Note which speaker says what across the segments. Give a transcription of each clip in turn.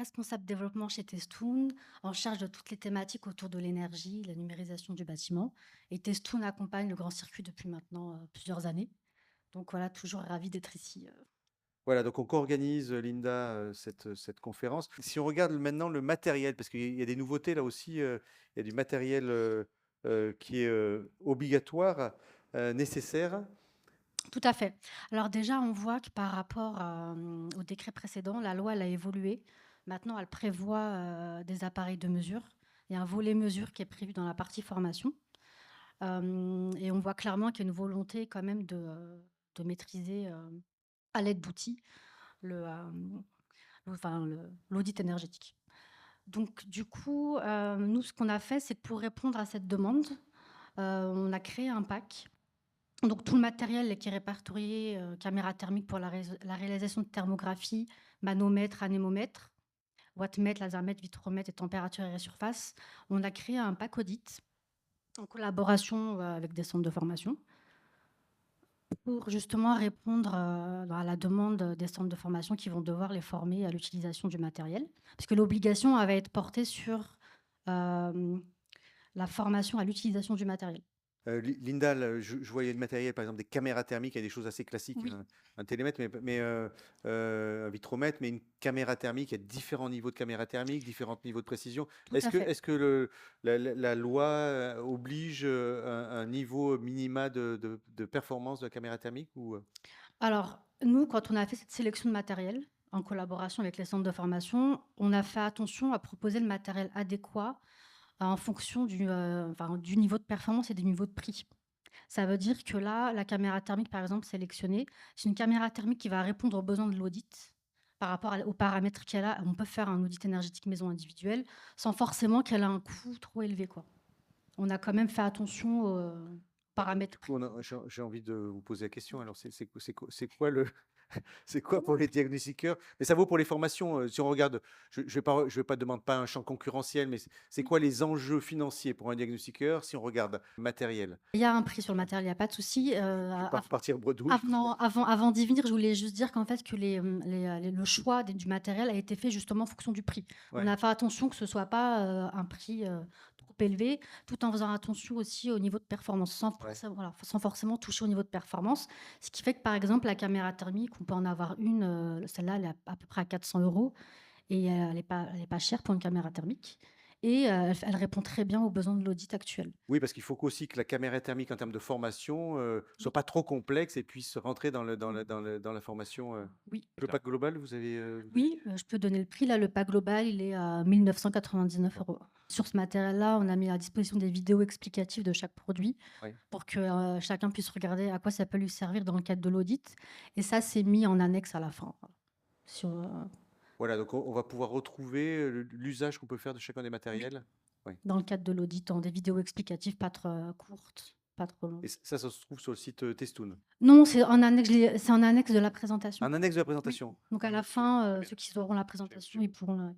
Speaker 1: responsable développement chez Testoon, en charge de toutes les thématiques autour de l'énergie, la numérisation du bâtiment. Et Testoon accompagne le grand circuit depuis maintenant plusieurs années. Donc voilà, toujours ravi d'être ici.
Speaker 2: Voilà, donc on co-organise, Linda, cette conférence. Si on regarde maintenant le matériel, parce qu'il y a des nouveautés là aussi, il y a du matériel, qui est, obligatoire, nécessaire.
Speaker 1: Tout à fait. Alors déjà, on voit que par rapport au décret précédent, la loi elle a évolué. Maintenant, elle prévoit des appareils de mesure. Il y a un volet mesure qui est prévu dans la partie formation. Et on voit clairement qu'il y a une volonté quand même de maîtriser à l'aide d'outils le, enfin, l'audit énergétique. Donc du coup, nous, ce qu'on a fait, c'est que pour répondre à cette demande, on a créé un pack. Donc tout le matériel qui est répertorié, caméra thermique pour la réalisation de thermographie, manomètre, anémomètre, wattmètre, lasermètre, vitromètre et température et surface. On a créé un pack audit en collaboration avec des centres de formation pour justement répondre à la demande des centres de formation qui vont devoir les former à l'utilisation du matériel. Parce que l'obligation elle va être portée sur la formation à l'utilisation du matériel.
Speaker 2: Linda, là, je voyais le matériel, par exemple des caméras thermiques, il y a des choses assez classiques,
Speaker 1: Oui,
Speaker 2: un télémètre, un vitromètre, mais une caméra thermique, il y a différents niveaux de caméra thermique, différents niveaux de précision.
Speaker 1: tout à fait.
Speaker 2: Est-ce que la loi oblige un niveau minima de performance de la caméra thermique ou,
Speaker 1: Alors, nous, quand on a fait cette sélection de matériel, en collaboration avec les centres de formation, on a fait attention à proposer le matériel adéquat en fonction du niveau de performance et du niveau de prix. Ça veut dire que là, la caméra thermique, par exemple, sélectionnée, c'est une caméra thermique qui va répondre aux besoins de l'audit. Par rapport aux paramètres qu'elle a, on peut faire un audit énergétique maison individuelle sans forcément qu'elle ait un coût trop élevé, quoi. On a quand même fait attention aux paramètres prix.
Speaker 2: j'ai envie de vous poser la question. Alors, c'est quoi le, c'est quoi pour les diagnostiqueurs? Mais ça vaut pour les formations. Si on regarde, je vais pas demander pas un champ concurrentiel, mais c'est quoi les enjeux financiers pour un diagnostiqueur si on regarde matériel?
Speaker 1: Il y a un prix sur le matériel, il y a pas de souci.
Speaker 2: Je vais pas repartir bredouille.
Speaker 1: Avant d'y venir, je voulais juste dire qu'en fait, que le choix du matériel a été fait justement en fonction du prix. On
Speaker 2: Ouais.
Speaker 1: a fait attention que ce soit pas, un prix, trop élevé, tout en faisant attention aussi au niveau de performance,
Speaker 2: Ouais.
Speaker 1: sans forcément toucher au niveau de performance. Ce qui fait que, par exemple, la caméra thermique, on peut en avoir une, celle-là, elle est à peu près à 400 € et elle est pas chère pour une caméra thermique et elle répond très bien aux besoins de l'audit actuel.
Speaker 2: Oui, parce qu'il faut qu'aussi que la caméra thermique en termes de formation, soit
Speaker 1: Oui,
Speaker 2: pas trop complexe et puisse rentrer
Speaker 1: oui,
Speaker 2: dans la formation,
Speaker 1: oui.
Speaker 2: le pack global, vous avez,
Speaker 1: Oui, je peux donner le prix. Là, le pack global, il est à 1 999
Speaker 2: bon,
Speaker 1: €. Sur ce matériel-là, on a mis à disposition des vidéos explicatives de chaque produit
Speaker 2: ouais.
Speaker 1: pour que, chacun puisse regarder à quoi ça peut lui servir dans le cadre de l'audit et ça, c'est mis en annexe à la fin, voilà. Sur,
Speaker 2: Voilà, donc on va pouvoir retrouver, l'usage qu'on peut faire de chacun des
Speaker 1: oui,
Speaker 2: matériels? Oui.
Speaker 1: dans le cadre de l'audit, en des vidéos explicatives pas trop courtes, pas trop longues.
Speaker 2: Et ça se trouve sur le site, Testoon?
Speaker 1: Non, c'est en annexe de la présentation.
Speaker 2: Un annexe de la
Speaker 1: Oui,
Speaker 2: présentation?
Speaker 1: donc à la fin, ceux qui auront la présentation, ils pourront le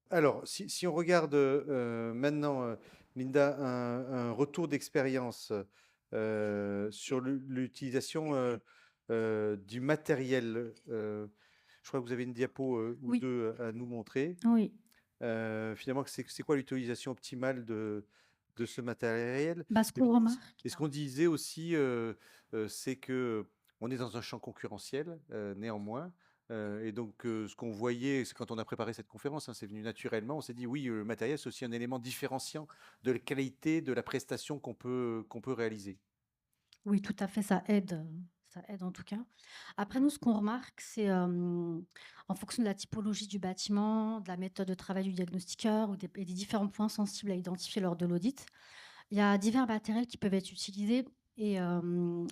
Speaker 2: Alors, si on regarde, maintenant, Linda, un retour d'expérience, sur l'utilisation, du matériel, je crois que vous avez une diapo, ou
Speaker 1: oui,
Speaker 2: 2 à nous montrer.
Speaker 1: oui.
Speaker 2: Finalement, c'est quoi l'utilisation optimale de ce matériel?
Speaker 1: Bah, ce
Speaker 2: Et
Speaker 1: qu'on
Speaker 2: puis
Speaker 1: remarque
Speaker 2: et ce qu'on disait aussi, c'est qu'on est dans un champ concurrentiel, néanmoins, et donc ce qu'on voyait, c'est quand on a préparé cette conférence, hein, c'est venu naturellement, on s'est dit: «Oui, le matériel, c'est aussi un élément différenciant de la qualité de la prestation qu'on peut réaliser».
Speaker 1: Oui, tout à fait, ça aide en tout cas. Après nous, ce qu'on remarque, c'est, en fonction de la typologie du bâtiment, de la méthode de travail du diagnostiqueur ou des différents points sensibles à identifier lors de l'audit, il y a divers matériels qui peuvent être utilisés et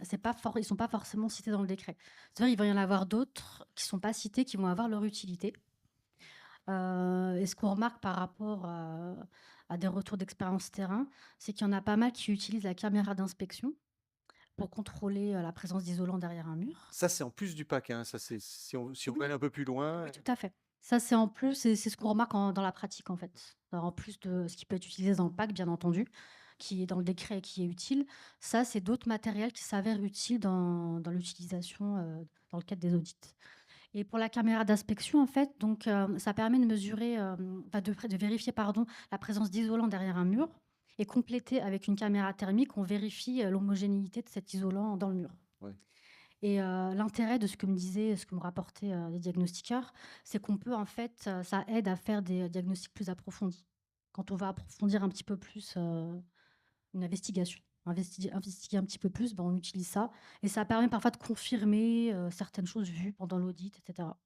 Speaker 1: c'est pas for ils sont pas forcément cités dans le décret. C'est-à-dire, il va y en avoir d'autres qui sont pas cités, qui vont avoir leur utilité. Et ce qu'on remarque par rapport à des retours d'expérience terrain, c'est qu'il y en a pas mal qui utilisent la caméra d'inspection pour contrôler, la présence d'isolant derrière un mur.
Speaker 2: Ça, c'est en plus du pack, hein, ça c'est si on veut
Speaker 1: Oui,
Speaker 2: aller un peu plus loin.
Speaker 1: oui, tout à fait. Ça, c'est en plus et c'est ce qu'on remarque dans la pratique, en fait. Alors, en plus de ce qui peut être utilisé dans le pack, bien entendu, qui est dans le décret et qui est utile, ça, c'est d'autres matériels qui s'avèrent utiles dans l'utilisation, dans le cadre des audits Et pour la caméra d'inspection, en fait, donc, ça permet de mesurer, enfin de vérifier, pardon, la présence d'isolant derrière un mur et compléter avec une caméra thermique, on vérifie, l'homogénéité de cet isolant dans le mur.
Speaker 2: Ouais.
Speaker 1: Et l'intérêt de ce que me rapportaient, les diagnostiqueurs, c'est qu'on peut en fait, ça aide à faire des diagnostics plus approfondis. Quand on va approfondir un petit peu plus, une investigation, investiguer un petit peu plus, ben, on utilise ça et ça permet parfois de confirmer, certaines choses vues pendant l'audit et cetera.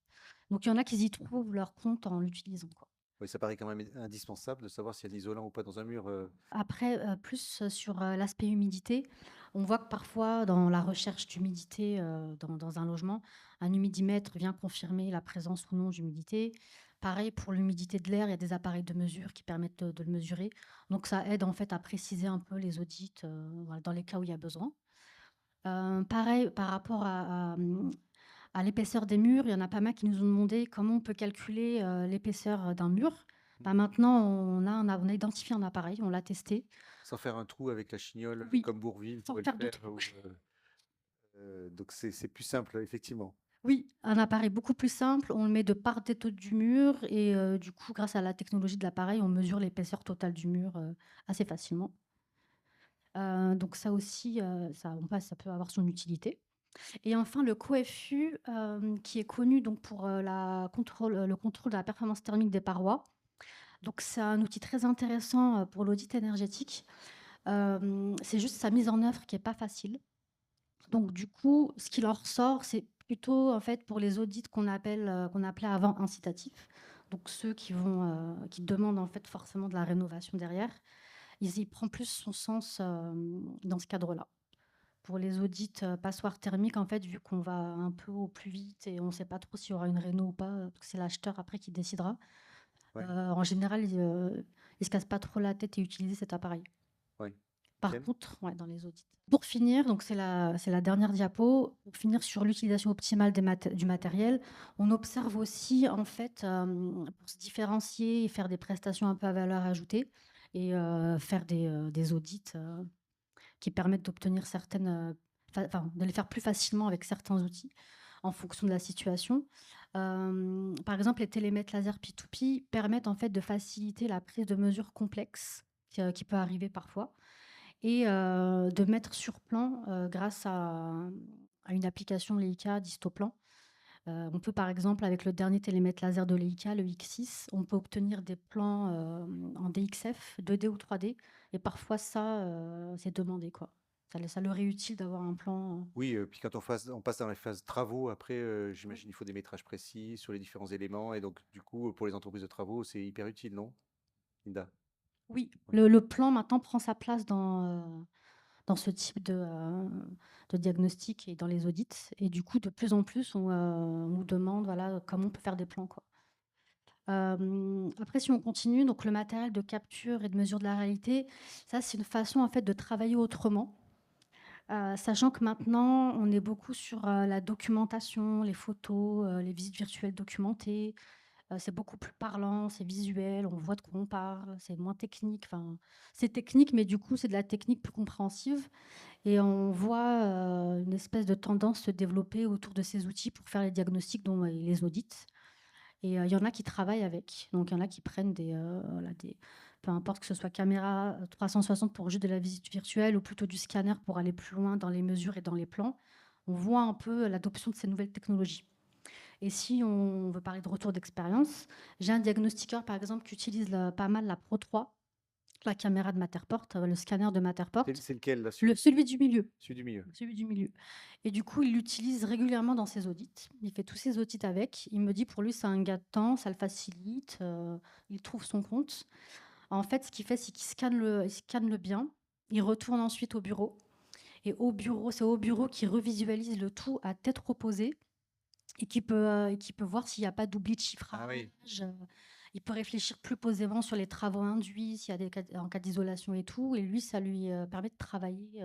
Speaker 1: Donc il y en a qui y trouvent leur compte en l'utilisant, quoi.
Speaker 2: Oui, ça paraît quand même indispensable de savoir s'il y a de l'isolant ou pas dans un mur.
Speaker 1: Après, plus, sur, l'aspect humidité, on voit que parfois dans la recherche d'humidité, dans un logement, un humidimètre vient confirmer la présence ou non d'humidité. Pareil pour l'humidité de l'air, il y a des appareils de mesure qui permettent de le mesurer. Donc ça aide en fait à préciser un peu les audits, voilà, dans les cas où il y a besoin. Pareil par rapport à l'épaisseur des murs, il y en a pas mal qui nous ont demandé comment on peut calculer, l'épaisseur, d'un mur. Bah, maintenant on a identifié un appareil, on l'a testé.
Speaker 2: Sans faire un trou avec la chignole,
Speaker 1: Oui,
Speaker 2: comme Bourvil
Speaker 1: sans
Speaker 2: pouvait le
Speaker 1: faire de
Speaker 2: faire.
Speaker 1: trou.
Speaker 2: Donc c'est plus simple, effectivement.
Speaker 1: Oui, un appareil beaucoup plus simple, on le met de part et d'autre du mur et du coup, grâce à la technologie de l'appareil, on mesure l'épaisseur totale du mur, assez facilement. Donc ça aussi, ça peut avoir son utilité et enfin le coFU, qui est connu donc pour, le contrôle de la performance thermique des parois. Donc c'est un outil très intéressant, pour l'audit énergétique. C'est juste sa mise en œuvre qui est pas facile. Donc du coup, ce qu'il en ressort, c'est plutôt en fait pour les audits qu'on appelait avant incitatifs. Donc ceux qui demandent en fait forcément de la rénovation derrière. Il prend plus son sens, dans ce cadre-là. Pour les audits, passoires thermiques, en fait, vu qu'on va un peu au plus vite et on ne sait pas trop s'il y aura une réno ou pas, parce que c'est l'acheteur après qui décidera.
Speaker 2: Ouais,
Speaker 1: En général, ils se cassent pas trop la tête et utilisent cet appareil.
Speaker 2: ouais.
Speaker 1: Par
Speaker 2: Ok.
Speaker 1: contre, ouais, dans les audits. Pour finir, donc c'est la dernière diapo, pour finir sur l'utilisation optimale du matériel, on observe aussi, en fait, pour se différencier et faire des prestations un peu à valeur ajoutée et faire des audits qui permettent d'obtenir certaines, enfin, de les faire plus facilement avec certains outils en fonction de la situation. Par exemple, les télémètres laser P2P permettent en fait de faciliter la prise de mesures complexes qui peut arriver parfois et de mettre sur plan grâce à une application Leica d'Histoplan. On peut par exemple, avec le dernier télémètre laser de Leica, le X6, on peut obtenir des plans en DXF, 2D ou 3D. Et parfois, ça, c'est demandé, quoi. Ça leur est utile d'avoir un plan.
Speaker 2: Oui, puis quand on passe dans la phase travaux, après, j'imagine il faut des métrages précis sur les différents éléments. Et donc, du coup, pour les entreprises de travaux, c'est hyper utile, non, Linda?
Speaker 1: Oui,
Speaker 2: Ouais.
Speaker 1: le plan maintenant prend sa place dans ce type de diagnostic et dans les audits. Et du coup, de plus en plus, on nous demande voilà, comment on peut faire des plans, quoi. Après, si on continue, donc le matériel de capture et de mesure de la réalité, ça, c'est une façon en fait de travailler autrement. Sachant que maintenant, on est beaucoup sur la documentation, les photos, les visites virtuelles documentées. C'est beaucoup plus parlant, c'est visuel, on voit de quoi on parle, c'est moins technique. Enfin, c'est technique, mais du coup, c'est de la technique plus compréhensive. Et on voit une espèce de tendance se développer autour de ces outils pour faire les diagnostics, dont les audits. Et il y en a qui travaillent avec. Donc, il y en a qui prennent voilà, peu importe que ce soit caméra 360 pour juste de la visite virtuelle ou plutôt du scanner pour aller plus loin dans les mesures et dans les plans. On voit un peu l'adoption de ces nouvelles technologies. Et si on veut parler de retour d'expérience, j'ai un diagnostiqueur, par exemple, qui utilise pas mal la Pro 3, la caméra de Matterport, le scanner de Matterport,
Speaker 2: C'est lequel, là,
Speaker 1: celui du milieu.
Speaker 2: celui du milieu?
Speaker 1: Celui du milieu. Et du coup, il l'utilise régulièrement dans ses audits. Il fait tous ses audits avec. Il me dit pour lui, c'est un gain de temps, ça le facilite, il trouve son compte. En fait, ce qu'il fait, c'est qu'il il scanne le bien. Il retourne ensuite au bureau. Et au bureau, c'est au bureau qu'il revisualise le tout à tête reposée et qui peut voir s'il n'y a pas d'oubli de
Speaker 2: Ah
Speaker 1: chiffrage.
Speaker 2: oui.
Speaker 1: Il peut réfléchir plus posément sur les travaux induits, s'il y a en cas d'isolation et tout. Et lui, ça lui permet de travailler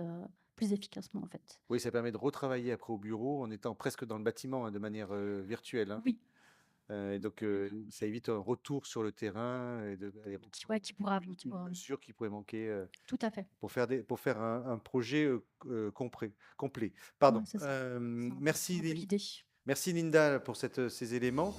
Speaker 1: plus efficacement, en fait.
Speaker 2: Oui, ça permet de retravailler après au bureau en étant presque dans le bâtiment, hein, de manière virtuelle, hein.
Speaker 1: Oui,
Speaker 2: Et donc, ça évite un retour sur le terrain et
Speaker 1: ouais, qui pourra,
Speaker 2: une mesure qui pourrait manquer
Speaker 1: tout à fait.
Speaker 2: pour faire un projet complet.
Speaker 1: Ouais,
Speaker 2: Pardon.
Speaker 1: c'est ça. C'est un
Speaker 2: Merci,
Speaker 1: peu l'idée.
Speaker 2: Merci Linda pour ces éléments.